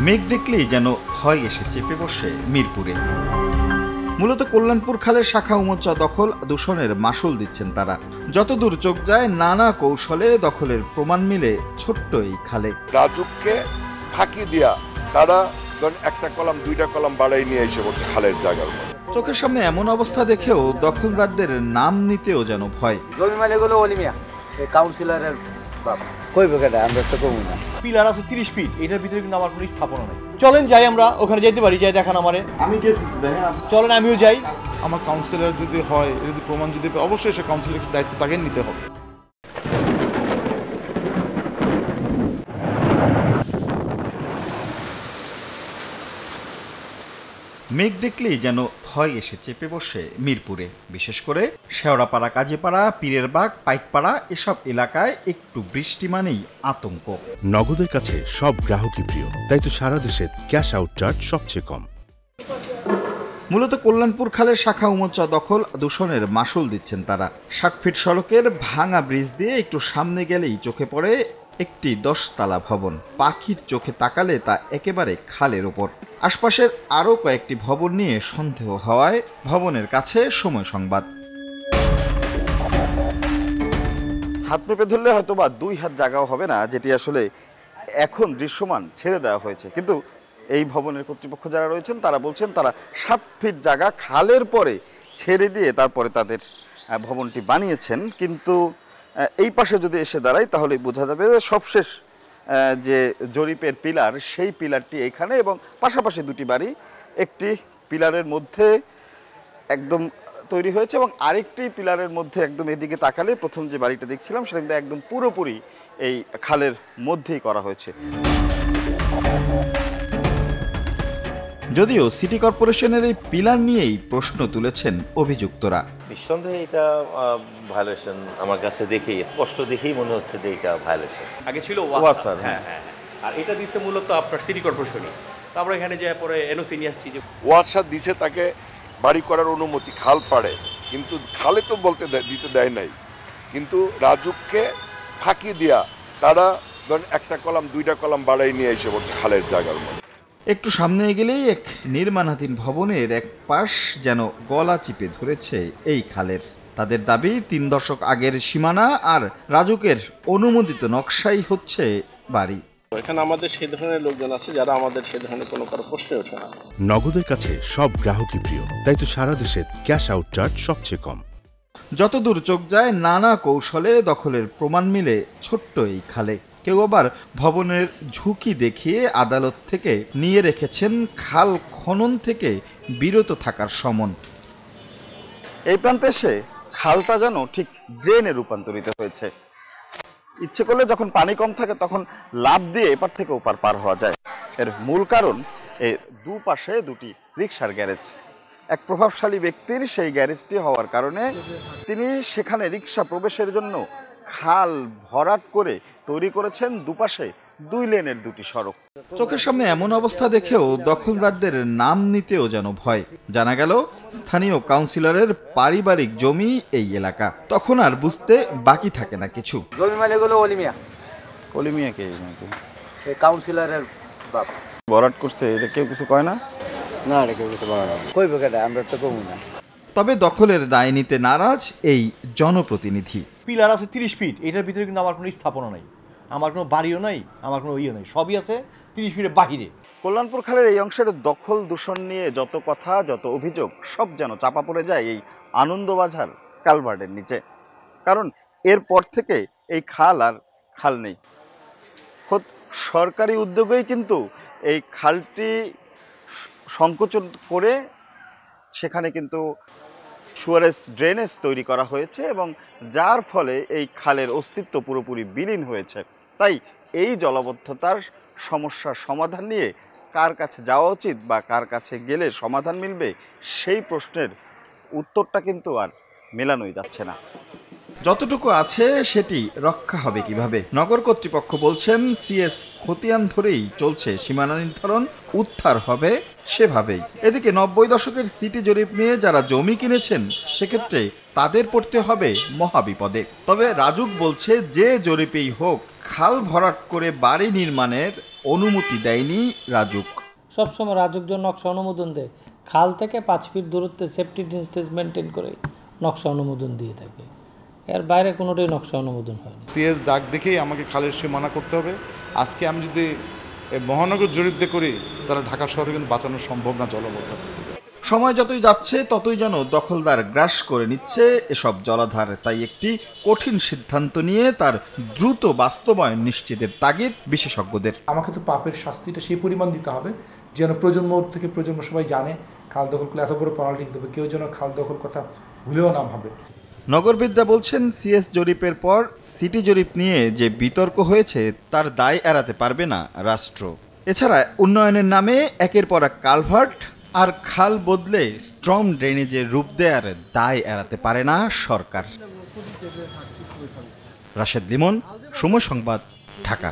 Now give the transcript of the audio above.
মেঘ দেখলেই যেন ভয় এসে চেপে বসে মিরপুরে। মূলত কল্যাণপুর খালের শাখা উমচ্চা দখল দূষণের মাসুল দিচ্ছেন তারা। যতদূর চোখ যায় নানা কৌশলে দখলের প্রমাণ মিলে ছোট্ট এই খালে। রাজুককে ফাঁকি দিয়া তারা একটা কলাম দুইটা কলাম বাড়াই নিয়ে এসে বলছে খালের জায়গার উপর। চোখের সামনে এমন অবস্থা দেখেও দখলদারদের নাম নিতেও যেন ভয়। জমি মালিকগুলো অলিমিয়া কাউন্সিলরের বাবা কই বেকাটা আমরা তো কমু না। পিলার আছে 30 ফিট, এটার ভিতরে কিন্তু আমার কোনো স্থাপনা নেই। চলেন যাই, আমরা ওখানে যেতে পারি, যাই দেখান আমারে। আমি গেছি, চলেন আমিও যাই। আমার কাউন্সিলর যদি হয়, যদি প্রমাণ যদি অবশ্যই সে কাউন্সিলরের দায়িত্ব তাকে নিতে হবে। মেঘ দেখলেই যেন ভয় এসে চেপে বসে মিরপুরে। বিশেষ করে শেওড়াপাড়া, কাজীপাড়া, পীরের বাগ, পাইকপাড়া এসব এলাকায় একটু বৃষ্টি মানেই আতঙ্ক। নগদের কাছে সব গ্রাহকই প্রিয়, তাই তো সারা দেশে ক্যাশ আউট চার্জ সবচেয়ে কম। মূলত কল্যাণপুর খালের শাখা উমচ্চা দখল দূষণের মাসুল দিচ্ছেন তারা। 60 ফিট সড়কের ভাঙা ব্রিজ দিয়ে একটু সামনে গেলেই চোখে পড়ে একটি 10 তলা ভবন। পাখির চোখে তাকালে তা একেবারে খালের ওপর। আশপাশের আরও কয়েকটি ভবন নিয়ে সন্দেহ হওয়ায় ভবনের কাছে সময় সংবাদ। হাত পেঁপে ধরলে হয়তো বা 2 হাত জায়গাও হবে না, যেটি আসলে এখন দৃশ্যমান ছেড়ে দেওয়া হয়েছে। কিন্তু এই ভবনের কর্তৃপক্ষ যারা রয়েছেন তারা বলছেন তারা 7 ফিট জায়গা খালের পরে ছেড়ে দিয়ে তারপরে তাদের ভবনটি বানিয়েছেন। কিন্তু এই পাশে যদি এসে দাঁড়াই তাহলে বোঝা যাবে যে সবশেষ যে জরিপের পিলার, সেই পিলারটি এখানে এবং পাশাপাশি দুটি বাড়ি একটি পিলারের মধ্যে একদম তৈরি হয়েছে এবং আরেকটি পিলারের মধ্যে একদম এদিকে তাকালে প্রথম যে বাড়িটা দেখছিলাম সেটা কিন্তু একদম পুরোপুরি এই খালের মধ্যেই করা হয়েছে। যদিও সিটি কর্পোরেশনের এই পিলার নিয়েই প্রশ্ন তুলেছেন অভিযুক্তরা। নিঃসন্দেহে এটা ভায়োলেশন, আমার কাছে দেখেই স্পষ্ট দেখেই মনে হচ্ছে যে এটা ভায়োলেশন। আগে ছিল ওয়াসার, হ্যাঁ, আর এটা দিচ্ছে মূলত আপনার সিটি কর্পোরেশনই। তো আমরা এখানে যে পরে এনওসি নিয়ে আসছি যে ওয়াসার দিছে তাকে বাড়ি করার অনুমতি খাল পাড়ে, কিন্তু খালে তো বলতে দিতে দেয় নাই। কিন্তু রাজুককে ফাঁকি দিয়া তারা একটা কলাম দুইটা কলাম বাড়াই নিয়ে এসে বলছে খালের জায়গার উপর। একটু সামনে গেলেই এক নির্মাণাধীন ভবনের এক পাশ যেন গলা চিপে ধরেছে এই খালের। তাদের দাবি 3 দশক আগের সীমানা আর রাজুকের অনুমোদিত নকশাই হচ্ছে বাড়ি। এখানে আমাদের সেই ধরনের লোকজন আছে যারা আমাদের সেই ধরনের কোনো প্রশ্নই ওঠে না। নগদের কাছে সব গ্রাহকই প্রিয়, তাই তো সারা দেশে ক্যাশ আউট চার্জ সবচেয়ে কম। যতদূর চোখ যায় নানা কৌশলে দখলের প্রমাণ মিলে ছোট্ট এই খালে। কেউ আবার ভবনের ঝুঁকি দেখিয়ে আদালত থেকে নিয়ে রেখেছেন খাল খনন থেকে বিরত থাকার সমন। এই প্রান্তে এসে খালটা যেন ঠিক ড্রেনে রূপান্তরিত হয়েছে। ইচ্ছে করলে যখন পানি কম থাকে তখন লাফ দিয়ে এপার থেকে ওপার পার হওয়া যায়। এর মূল কারণ এই দুপাশে দুটি রিকশার গ্যারেজ। এক প্রভাবশালী ব্যক্তির সেই গ্যারেজটি হওয়ার কারণে তিনি সেখানে রিকশা প্রবেশের জন্য খাল ভরাট করে তৈরি করেছেন দুপাশে 2 লেনের দুটি সড়ক। চোখের সামনে এমন অবস্থা দেখেও দখলদারদের নাম নিতেও যেন ভয়। জানা গেল স্থানীয় কাউন্সিলরের পারিবারিক জমি এই এলাকা। তখন আর বুঝতে বাকি থাকে না কিছু। জমি মালিকগুলো অলিমিয়া কে কাউন্সিলরের বাবা ভরাট করছে, এটা কেউ কিছু কয় না? না, এটা কেউ কিছু বলে না। কই বেকাটা আমরা তো কমু না। তবে দখলের দায় নিতে নারাজ এই জনপ্রতিনিধি। পিলার আছে 30 ফিট, এটার ভিতরে কিন্তু আমার কোনো স্থাপনা নেই, আমার কোনো বাড়িও নাই, আমার কোনো ইয়ে নেই, সবই আছে 30 ফিটের বাহিরে। কল্যাণপুর খালের এই অংশের দখল দূষণ নিয়ে যত কথা, যত অভিযোগ সব যেন চাপা পড়ে যায় এই আনন্দবাজার কালভার্টের নিচে। কারণ এরপর থেকে এই খাল আর খাল নেই। খোদ সরকারি উদ্যোগেই কিন্তু এই খালটি সংকোচন করে সেখানে কিন্তু সুয়ারেজ ড্রেনেজ তৈরি করা হয়েছে এবং যার ফলে এই খালের অস্তিত্ব পুরোপুরি বিলীন হয়েছে। তাই এই জলাবদ্ধতার সমস্যার সমাধান নিয়ে কার কাছে যাওয়া উচিত বা কার কাছে গেলে সমাধান মিলবে, সেই প্রশ্নের উত্তরটা কিন্তু আর মেলানোই যাচ্ছে না। যতটুকু আছে সেটি রক্ষা হবে কিভাবে? নগর কর্তৃপক্ষ বলছেন সিএস খতিয়ান ধরেই চলছে সীমানা নির্ধারণ, উদ্ধার হবে সেভাবেই। এদিকে 90 দশকের সিটি জরিপ নিয়ে যারা জমি কিনেছেন সেক্ষেত্রে তাদের পড়তে হবে মহাবিপদে। তবে রাজুক বলছে যে জরিপেই হোক খাল ভরাট করে বাড়ি নির্মাণের অনুমতি দেয়নি রাজুক। সবসময় রাজুক জন্য নকশা অনুমোদন দেয়, খাল থেকে 5 ফিট দূরত্বে সেফটি ডিস্টেন্স মেনটেন করে নকশা অনুমোদন দিয়ে থাকে, এর বাইরে কোনোটাই নকশা অনুমোদন হয়নি। সিএস দাগ দেখেই আমাকে খালের সীমানা করতে হবে। আজকে আমি যদি মহানগর জরিপ দিয়ে করি তাহলে ঢাকা শহরে কিন্তু বাঁচানো সম্ভব না জলাবদ্ধতা থেকে। সময় যতই যাচ্ছে ততই যেন দখলদার গ্রাস করে নিচ্ছে এসব জলাধার। তাই একটি কঠিন সিদ্ধান্ত নিয়ে তার দ্রুত বাস্তবায়ন নিশ্চিতের তাগিদ বিশেষজ্ঞদের। আমাকে তো পাপের শাস্তিটা সেই পরিমাণ দিতে হবে যেন প্রজন্ম থেকে প্রজন্ম সবাই জানে খাল দখল করলে এত বড় পেনাল্টি দিতে হবে, কেউ যেন খাল দখল কথা ভুলেও না ভাবে। নগরবিদরা বলছেন, সিএস জরিপের পর সিটি জরিপ নিয়ে যে বিতর্ক হয়েছে তার দায় এড়াতে পারবে না রাষ্ট্র। এছাড়া উন্নয়নের নামে একের পর এক কালভার্ট আর খাল বদলে স্ট্রং ড্রেনেজের রূপ দেওয়ার দায় এড়াতে পারে না সরকার। রাশেদ লিমন, সময় সংবাদ, ঢাকা।